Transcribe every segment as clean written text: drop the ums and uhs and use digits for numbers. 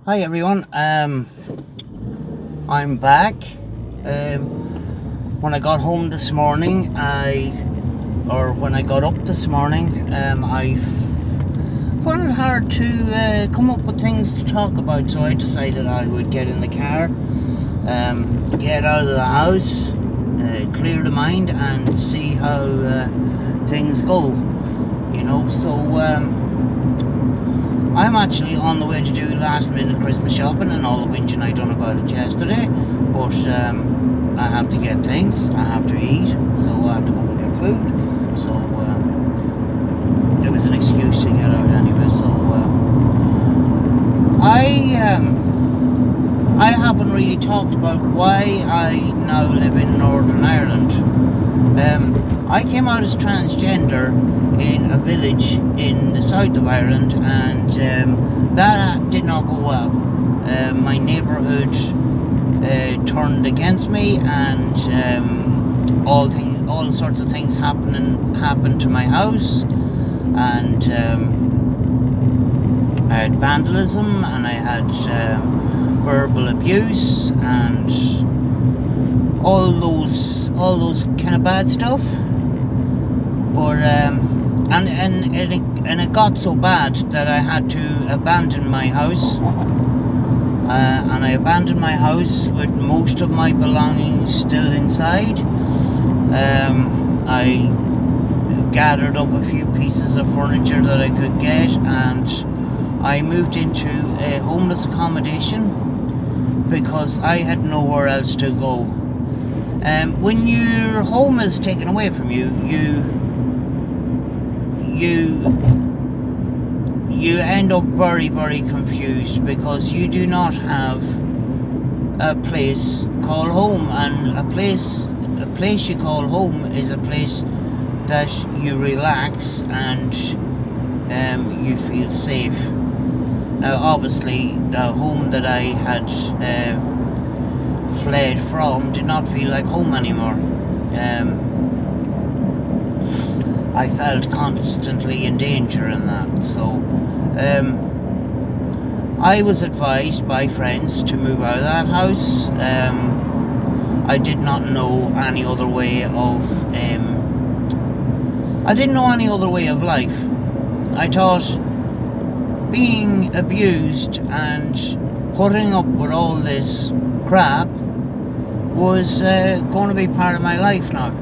Hi everyone, I'm back. When I got home this morning, when I got up this morning, I found it hard to come up with things to talk about, so I decided I would get in the car, get out of the house, clear the mind and see how things go, so I'm actually on the way to do last minute Christmas shopping and all the whinging I done about it yesterday, but I have to get things, I have to eat, so I have to go and get food, so it was an excuse to get out anyway. So I haven't really talked about why I now live in Northern Ireland. I came out as transgender in a village in the south of Ireland, and that did not go well. My neighbourhood turned against me, and all sorts of things happened to my house, and I had vandalism, and I had verbal abuse, and all those kind of bad stuff. But and it got so bad that I had to abandon my house, and I abandoned my house with most of my belongings still inside. I gathered up a few pieces of furniture that I could get, and I moved into a homeless accommodation because I had nowhere else to go. When your home is taken away from you, you end up very, very confused, because you do not have a place called home, and a place you call home is a place that you relax and you feel safe. Now obviously the home that I had fled from did not feel like home anymore. I felt constantly in danger in that, so I was advised by friends to move out of that house. I did not know any other way of I didn't know any other way of life. I thought being abused and putting up with all this crap was going to be part of my life now.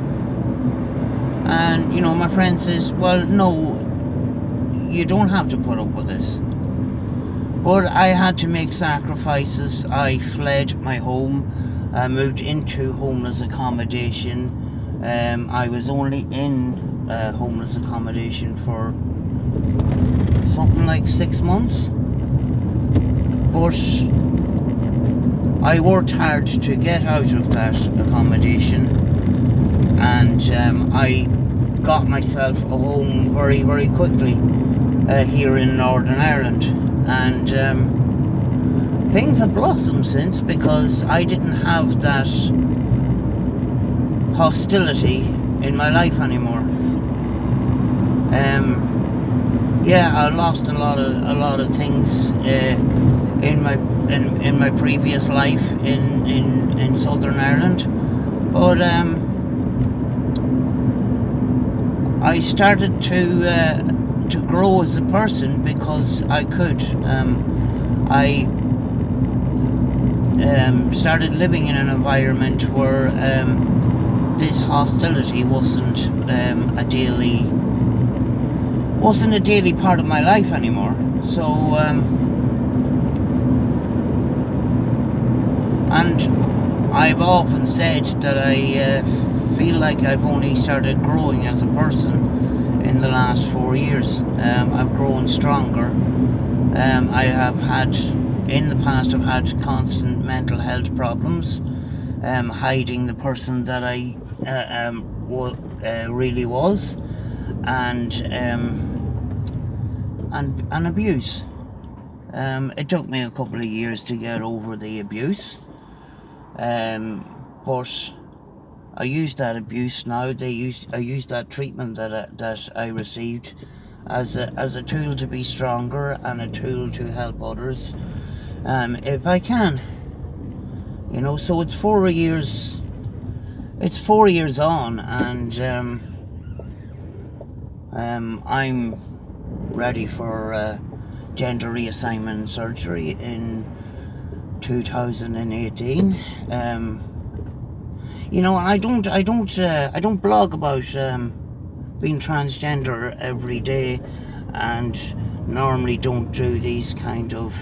And my friend says, well, no, you don't have to put up with this. But I had to make sacrifices. I fled my home. I moved into homeless accommodation. I was only in homeless accommodation for something like 6 months. But I worked hard to get out of that accommodation, and I got myself a home very, very quickly here in Northern Ireland, and things have blossomed since, because I didn't have that hostility in my life anymore. I lost a lot of things in my previous life in Southern Ireland, but I started to grow as a person because I could. I started living in an environment where this hostility wasn't a daily part of my life anymore. So and I've often said that I feel like I've only started growing as a person in the last 4 years. I've grown stronger. I have had, in the past, I've had constant mental health problems, hiding the person that I really was, and abuse. It took me a couple of years to get over the abuse, but I use that abuse now. I use that treatment that I received as a tool to be stronger and a tool to help others. if I can. You know, so it's 4 years. It's 4 years on, and I'm ready for gender reassignment surgery in 2018. You know, and I don't blog about being transgender every day, and normally don't do these kind of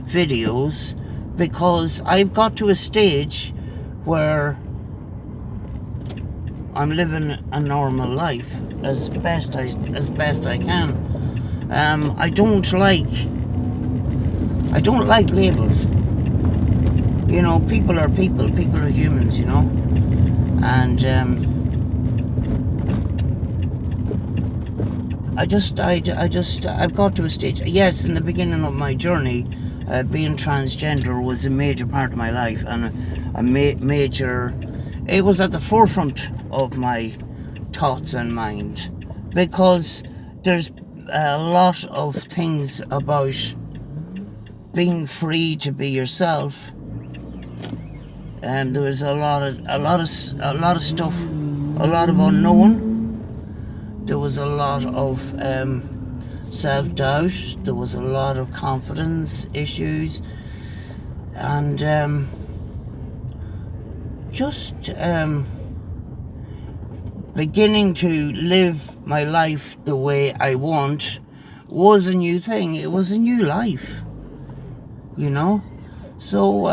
videos, because I've got to a stage where I'm living a normal life as best I can. I don't like labels. You know, people are people. People are humans. You know, and I've got to a stage. Yes, in the beginning of my journey, being transgender was a major part of my life, and a major. It was at the forefront of my thoughts and mind, because there's a lot of things about being free to be yourself, and there was a lot of stuff, a lot of unknown. There was a lot of self-doubt. There was a lot of confidence issues, and just beginning to live my life the way I want was a new thing. It was a new life, you know. So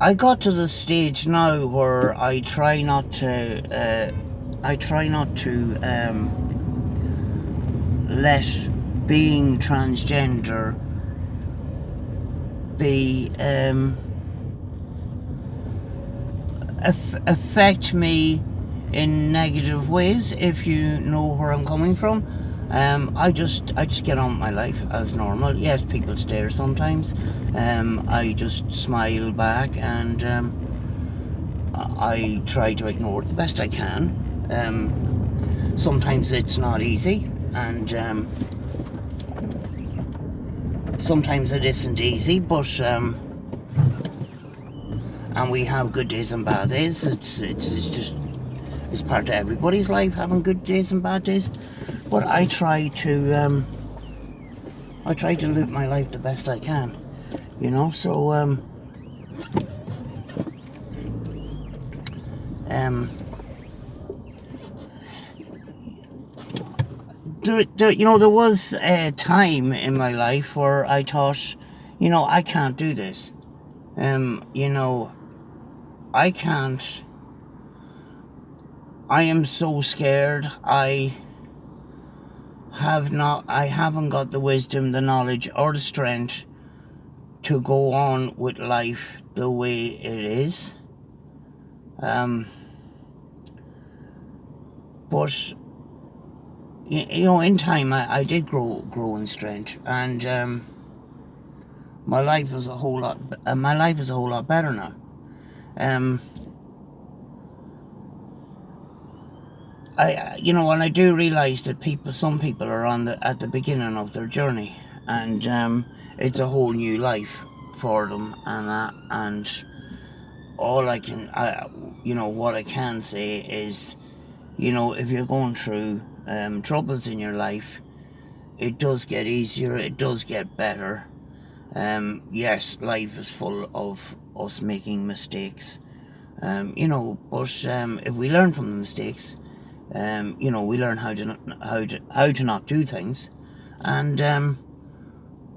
I got to the stage now where I try not to let being transgender be affect me in negative ways, if you know where I'm coming from. I just get on with my life as normal. Yes, people stare sometimes. I just smile back, and I try to ignore it the best I can. Sometimes it's not easy, and sometimes it isn't easy, but and we have good days and bad days. It's part of everybody's life, having good days and bad days. But I try to live my life the best I can, you know. So there was a time in my life where I thought, you know, I can't do this. You know, I can't. I am so scared. I haven't got the wisdom, the knowledge, or the strength to go on with life the way it is. But you know, in time, I did grow in strength, and my life is a whole lot better now. You know, and I do realise that some people are at the beginning of their journey, and it's a whole new life for them, and all you know, what I can say is, you know, if you're going through troubles in your life, it does get easier, it does get better. Yes, life is full of us making mistakes, you know, but if we learn from the mistakes, you know, we learn how to not do things, and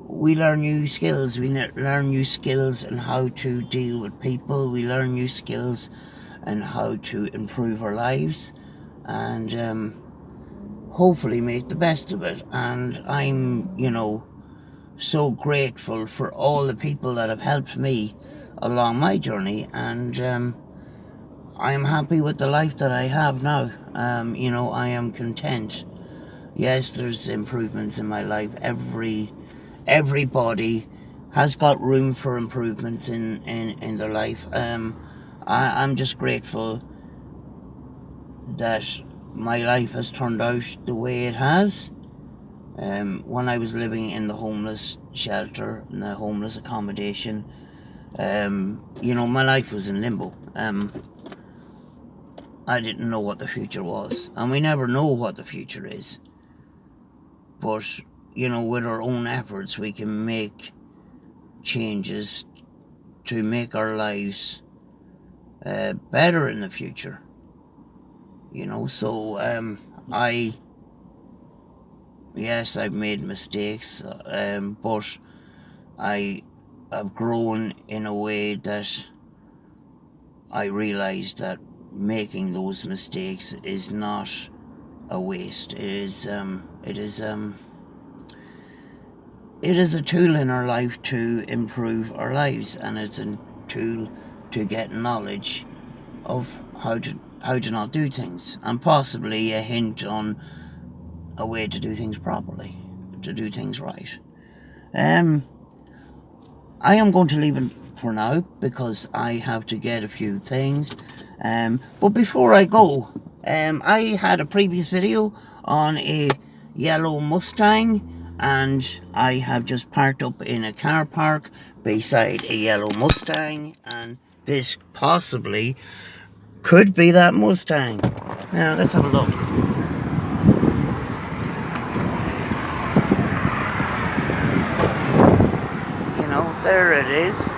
we learn new skills. We learn new skills in how to deal with people. We learn new skills in how to improve our lives, and hopefully make the best of it. And I'm, you know, so grateful for all the people that have helped me along my journey, and I'm happy with the life that I have now. You know, I am content. Yes, there's improvements in my life. Everybody has got room for improvements in their life. I'm just grateful that my life has turned out the way it has. when I was living in the homeless shelter, in the homeless accommodation, you know, my life was in limbo. I didn't know what the future was, and we never know what the future is. But, you know, with our own efforts, we can make changes to make our lives better in the future. You know, so yes, I've made mistakes, but I've grown in a way that I realised that making those mistakes is not a waste. It is a tool in our life to improve our lives, and it's a tool to get knowledge of how to not do things, and possibly a hint on a way to do things properly, to do things right. I am going to leave it for now because I have to get a few things. But before I go, I had a previous video on a yellow Mustang, and I have just parked up in a car park beside a yellow Mustang, and this possibly could be that Mustang. Now let's have a look. You know, there it is.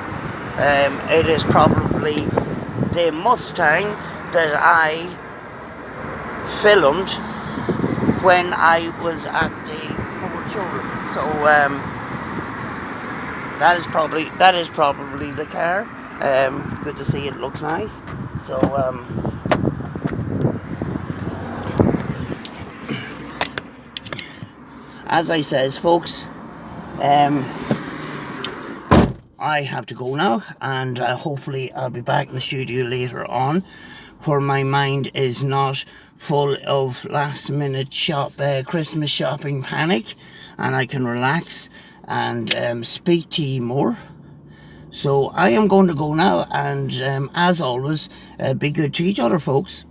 It is probably the Mustang that I filmed when I was at the Four Children. So that is probably the car. Good to see, it looks nice. So as I says, folks, I have to go now, and hopefully I'll be back in the studio later on, where my mind is not full of last minute Christmas shopping panic, and I can relax and speak to you more. So I am going to go now, and as always, be good to each other, folks.